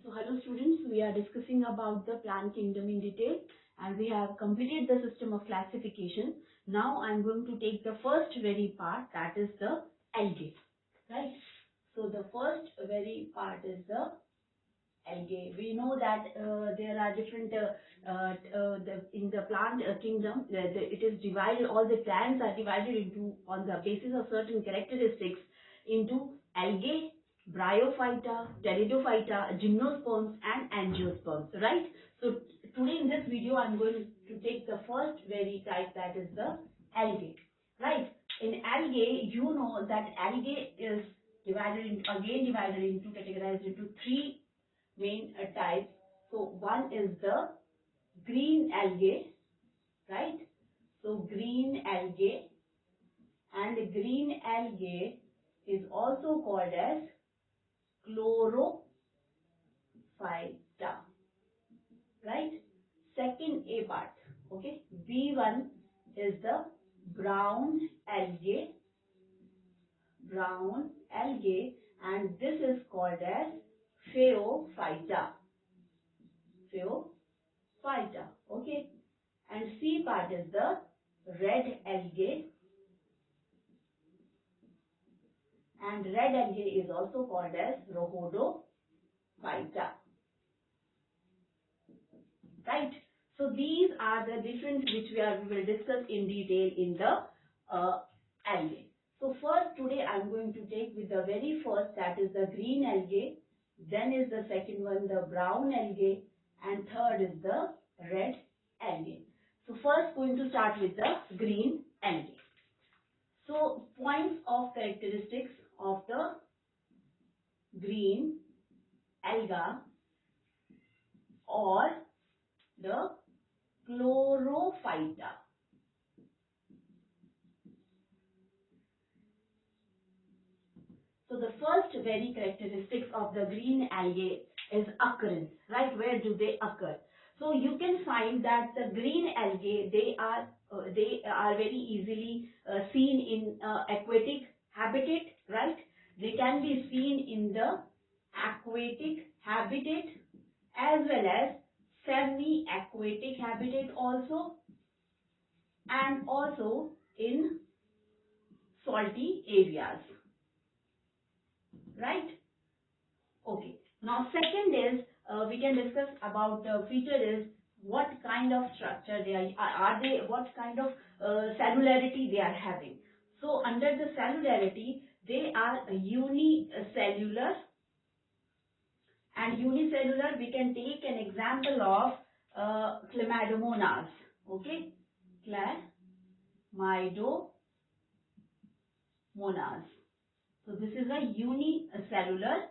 So hello students, we are discussing about the plant kingdom in detail and we have completed the system of classification. Now I am going to take the first very part, that is the algae, right? So the first very part is the algae. We know that there are different in the plant kingdom. It is divided. All the plants are divided into on the basis of certain characteristics into algae, bryophyta, pteridophyta, gymnosperms, and angiosperms. Right. So today in this video, I'm going to take the first very type, that is the algae. Right. In algae, you know that algae is divided into categorized into three main types. So one is the green algae, right? So green algae, and green algae is also called as chlorophyta, right? Second A part, okay? B1 is the brown algae, and this is called as phaeophyta, okay? And C part is the red algae, and red algae is also called as rhodophyta, right? So these are the different which we will discuss in detail in the algae. So first today I am going to take with the very first, that is the green algae, then is the second one the brown algae, and third is the red algae. So first going to start with the green algae. So points of characteristics of the green alga or the chlorophyta. So the first very characteristics of the green algae is occurrence, right? Where do they occur? So you can find that the green algae, they are very easily seen in aquatic habitat, right? They can be seen in the aquatic habitat as well as semi-aquatic habitat also, and also in salty areas, right? Okay. Now second is we can discuss about the feature is what kind of structure they are they what kind of cellularity they are having. So under the cellularity, they are unicellular, and unicellular we can take an example of chlamydomonas, okay? Chlamydomonas. So this is a unicellular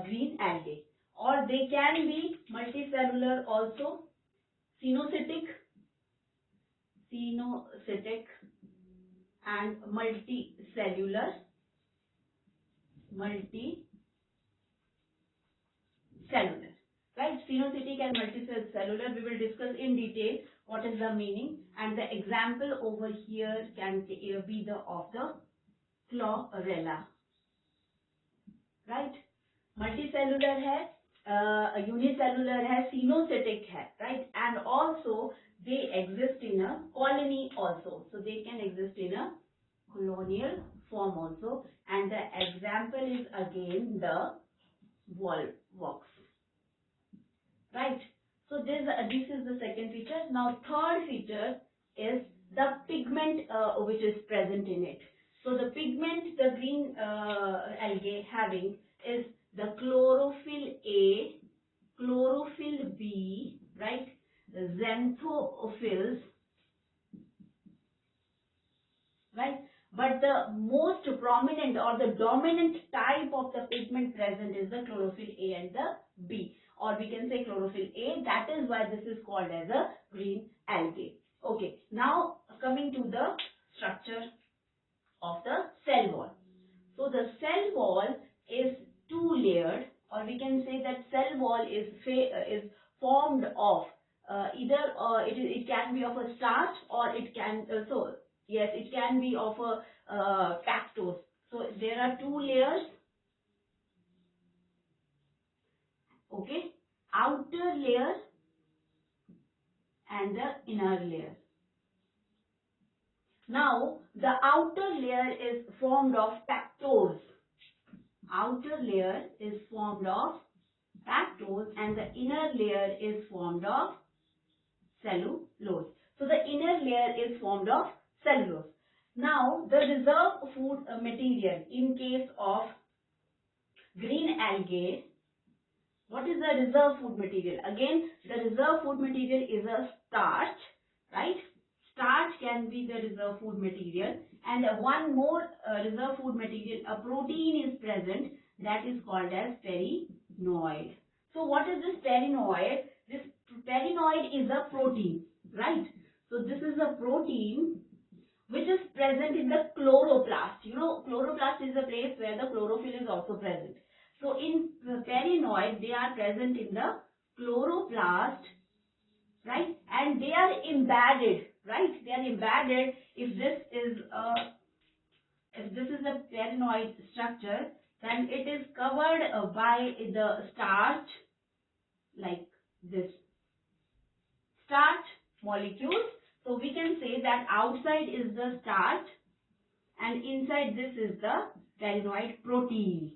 green algae, or they can be multicellular also, cynocytic and multicellular, right? Cynocytic and multicellular, we will discuss in detail what is the meaning, and the example over here can be the of the chlorella, right? Multicellular है, unicellular है, cynocytic है, right? And also they exist in a colony also, so they can exist in a colonial form also, and the example is again the volvox, right? So this is the second feature. Now third feature is the pigment which is present in it. So the pigment the green algae having is the chlorophyll A, chlorophyll B, right? The xanthophylls, right? But the most prominent or the dominant type of the pigment present is the chlorophyll A and the B, or we can say chlorophyll A. That is why this is called as a green algae. Okay, now coming to the structure of the cell wall. So the cell wall is two-layered, or we can say that cell wall is formed of either it can be of a starch, or it can it can be of a lactose. So there are two layers, Okay, outer layer and the inner layer. Now, the outer layer is formed of pectose. Outer layer is formed of pectose and the inner layer is formed of cellulose. So, the inner layer is formed of cellulose. Now, the reserve food material in case of green algae, what is the reserve food material? Again, the reserve food material is a starch, right? Starch can be the reserve food material, and one more reserve food material, a protein is present, that is called as perinoid. So what is this perinoid? This perinoid is a protein, right? So this is a protein which is present in the chloroplast. You know, chloroplast is a place where the chlorophyll is also present. So in the perinoid, they are present in the chloroplast, right? And they are embedded, right? They are embedded. If this is a perinoid structure, then it is covered by the starch, like this starch molecules. So we can say that outside is the starch and inside this is the perinoid protein,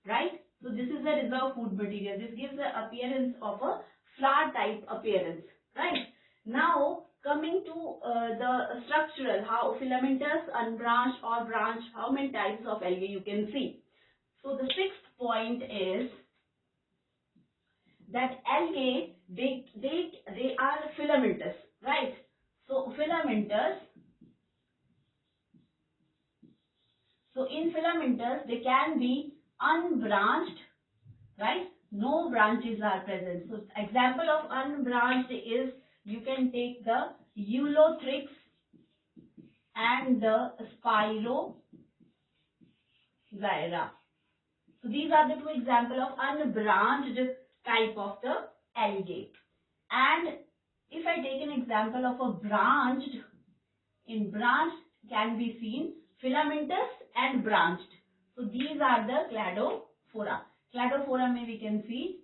right? So this is the reserve food material. This gives the appearance of a flower type appearance, right? Now coming to the structural, how filamentous, unbranched or branched, how many types of algae you can see. So the sixth point is that algae, they are filamentous, right? So filamentous. So in filamentous, they can be unbranched, right? No branches are present. So example of unbranched is, you can take the Eulothrix and the Spirogyra. So these are the two examples of unbranched type of the algae. And if I take an example of a branched, in branched can be seen filamentous and branched. So these are the cladophora. Cladophora may we can see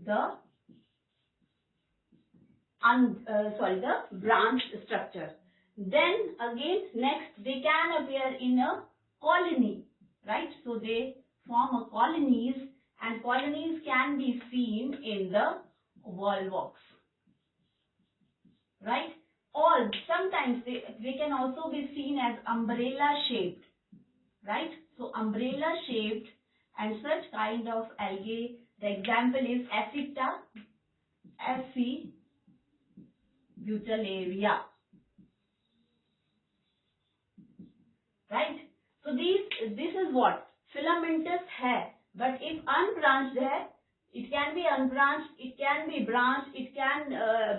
the the branched structure. Then again next they can appear in a colony, right? So they form a colonies, and colonies can be seen in the volvox, right? Or sometimes they can also be seen as umbrella shaped, right? So umbrella shaped and such kind of algae, the example is Acetobutalaria, right? So this is what filamentous hai, but if unbranched hai, it can be unbranched, it can be branched, it can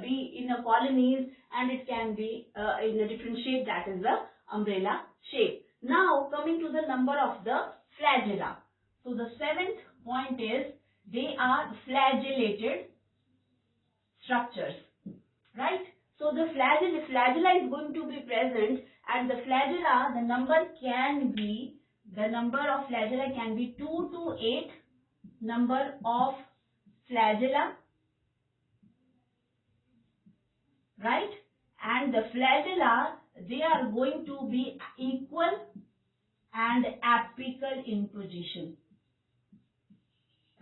be in a colonies, and it can be in a different shape, that is the umbrella shape. Now coming to the number of the flagella. So the seventh point is they are flagellated structures, right? So the flagella is going to be present, and the flagella, the number of flagella can be 2 to 8 number of flagella, right? And the flagella, they are going to be equal and apical in position,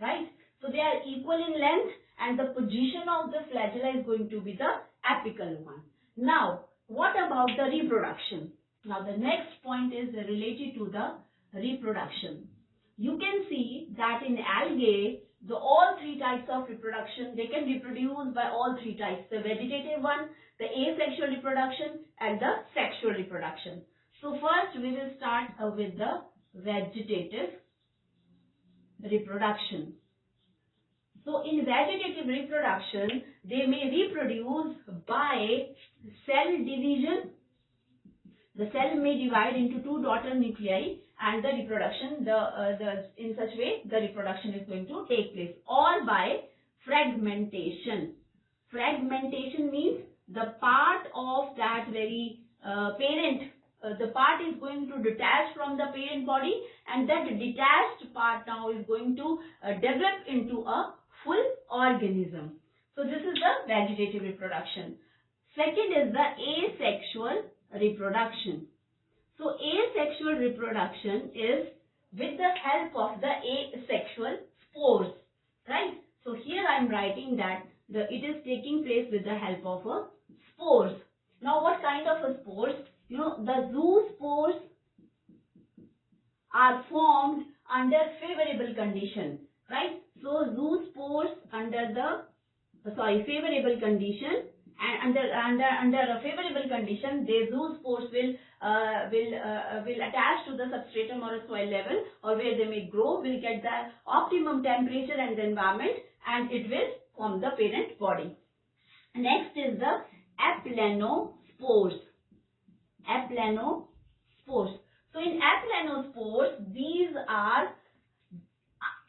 right? So they are equal in length, and the position of the flagella is going to be the apical one. Now, what about the reproduction? Now, the next point is related to the reproduction. You can see that in algae, all three types of reproduction, they can reproduce by all three types: the vegetative one, the asexual reproduction, and the sexual reproduction. So first we will start with the vegetative reproduction. So in vegetative reproduction, they may reproduce by cell division. The cell may divide into two daughter nuclei, and the reproduction, in such way the reproduction is going to take place, or by fragmentation. Fragmentation means the part of that very parent the part is going to detach from the parent body, and that detached part now is going to develop into a full organism. So this is the vegetative reproduction. Second is the asexual reproduction. So asexual reproduction is with the help of the asexual spores, right? So here I am writing that it is taking place with the help of a spores. Now what kind of a spores? You know, the zoospores are formed under favorable condition, right? So zoospores under the favorable condition, and under a favorable condition, the zoospores will attach to the substratum or a soil level, or where they may grow, will get the optimum temperature and environment, and it will form the parent body. Next is the aplanospores. Aplanospores. So in aplanospores,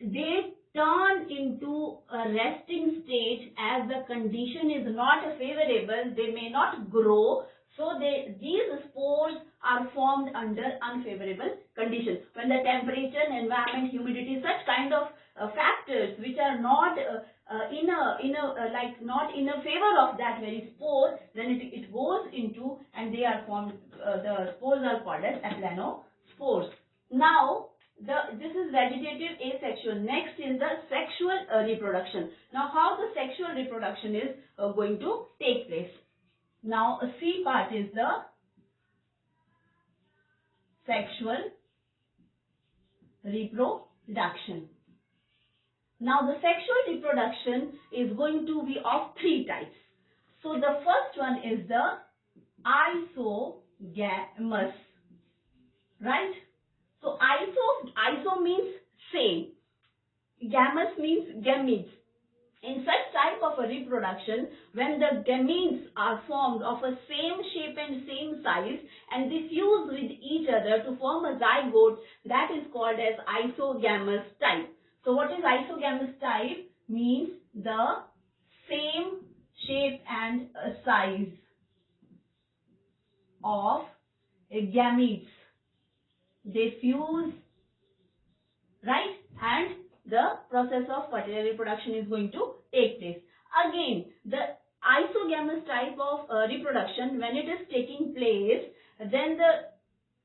they turn into a resting stage as the condition is not favorable. They may not grow. So these spores are formed under unfavorable conditions. When the temperature, environment, humidity, such kind of factors which are not not in a favor of that very spore, then it goes into, and they are formed. The spores are called as aplanospores. Now this is vegetative asexual. Next is the sexual reproduction. Now how the sexual reproduction is going to take place. Now a C part is the sexual reproduction. Now the sexual reproduction is going to be of three types. So the first one is the isogamous, right? So iso means same, gamous means gametes. In such type of a reproduction, when the gametes are formed of a same shape and same size and they fuse with each other to form a zygote, that is called as isogamous type. So what is isogamous type? Means the same shape and size of gametes. They fuse, right? And the process of fertile reproduction is going to take place. Again, the isogamous type of reproduction, when it is taking place, then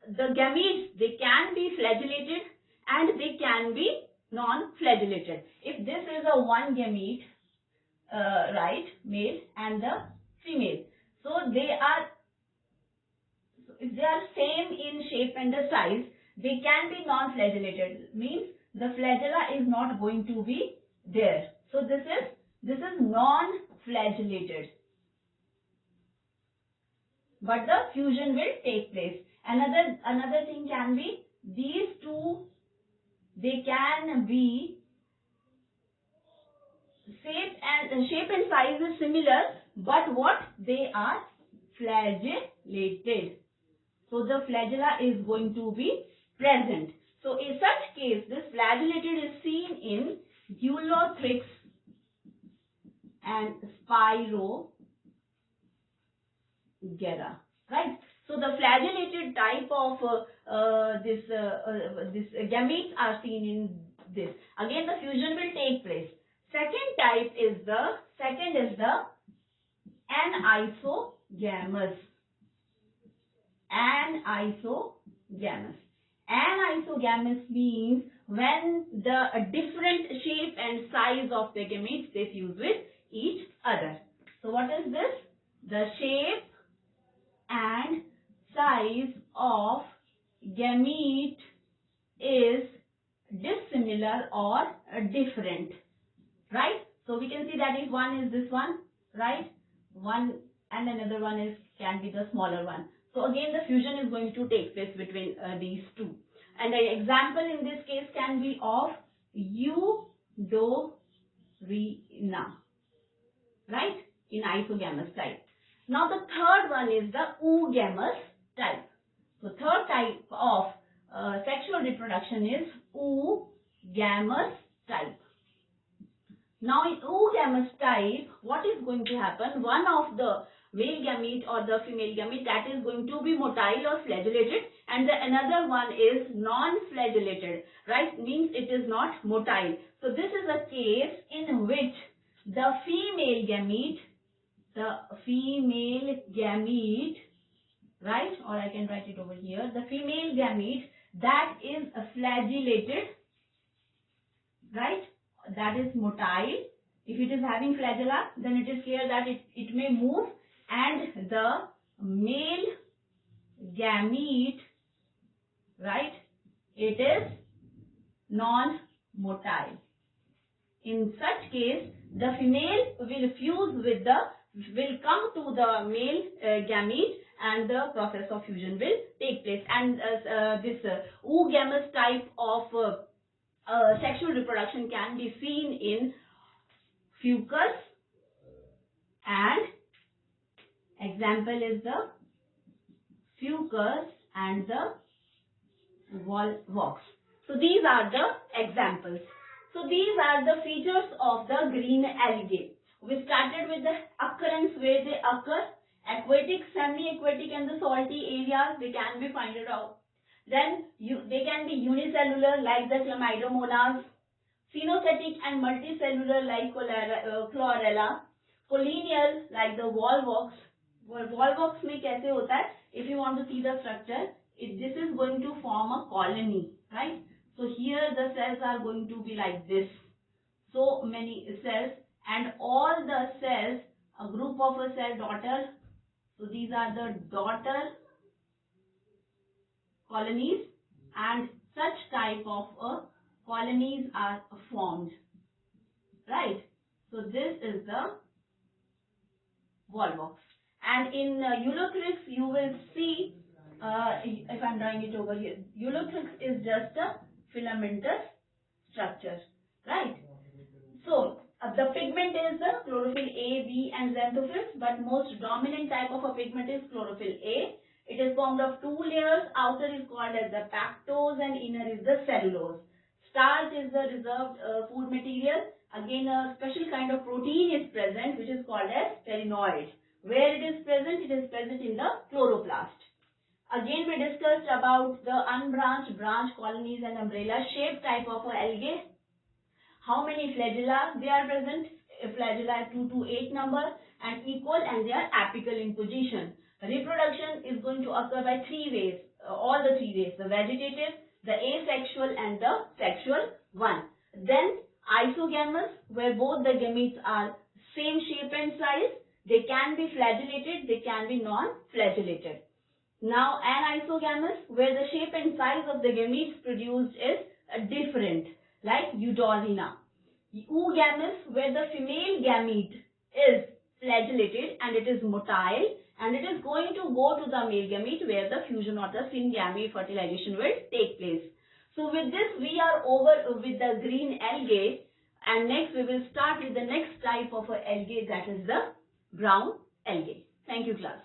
the gametes, they can be flagellated and they can be non-flagellated. If this is a one gamete, right, male and the female, so if they are same in shape and the size, they can be non-flagellated. Means the flagella is not going to be there. So this is non-flagellated. But the fusion will take place. Another thing can be, these two, they can be shape and size is similar, but what they are flagellated. So the flagella is going to be present. So in such case, this flagellated is seen in Eulothrix and Spirogera, right? So the flagellated type of this gametes are seen in this. Again, the fusion will take place. Second is the anisogamous. Anisogamous means when the different shape and size of the gametes, they fuse with each other. So what is this? The shape and size of gamete is dissimilar or different, right? So we can see that if one is this one, right? One and another one can be the smaller one. So again, the fusion is going to take place between these two. And an example in this case can be of Eudorina, right? In isogamous type. Now the third one is the oogamous type. So third type of sexual reproduction is oogamous type. Now in oogamous type, what is going to happen? One of the male gamete or the female gamete, that is going to be motile or flagellated, and the another one is non-flagellated, right? Means it is not motile. So this is a case in which the female gamete, right? Or I can write it over here. The female gamete that is flagellated, right? That is motile. If it is having flagella, then it is clear that it may move, and the male gamete, right, it is non-motile. In such case, the female will come to the male gamete, and the process of fusion will take place. And this oogamous type of sexual reproduction can be seen in fucus, and example is the fucus and the volvox. So these are the examples. So these are the features of the green algae. We started with the occurrence, where they occur: aquatic, semi-aquatic, and the salty areas. They can be found out. Then they can be unicellular like the chlamydomonas, phenocytic and multicellular like chlorella, collineal like the volvox. Volvox में कैसे होता है? If you want to see the structure, this is going to form a colony, right? So here the cells are going to be like this. So many cells, and all the cells, a group of a cell daughter. So these are the daughter colonies, and such type of colonies are formed, right? So this is the volvox. And in Eulothrix, you will see, if I'm drawing it over here, Eulothrix is just a filamentous structure, right? So the pigment is the chlorophyll A, B, and xanthophylls, but most dominant type of a pigment is chlorophyll A. It is formed of two layers. Outer is called as the pactose, and inner is the cellulose. Starch is the reserved food material. Again, a special kind of protein is present, which is called as sterinoid. Where it is present? It is present in the chloroplast. Again, we discussed about the unbranched, branch colonies, and umbrella-shaped type of algae. How many flagella they are present? Flagella are 2 to 8 number and equal, and they are apical in position. Reproduction is going to occur by 3 ways, all the 3 ways: the vegetative, the asexual, and the sexual one. Then isogamous, where both the gametes are same shape and size. They can be flagellated, they can be non-flagellated. Now anisogamous, where the shape and size of the gametes produced is different, like Eudorina. Oogamous, where the female gamete is flagellated and it is motile, and it is going to go to the male gamete, where the fusion or the syngamy fertilization will take place. So with this, we are over with the green algae, and next we will start with the next type of algae, that is the brown algae. Thank you, class.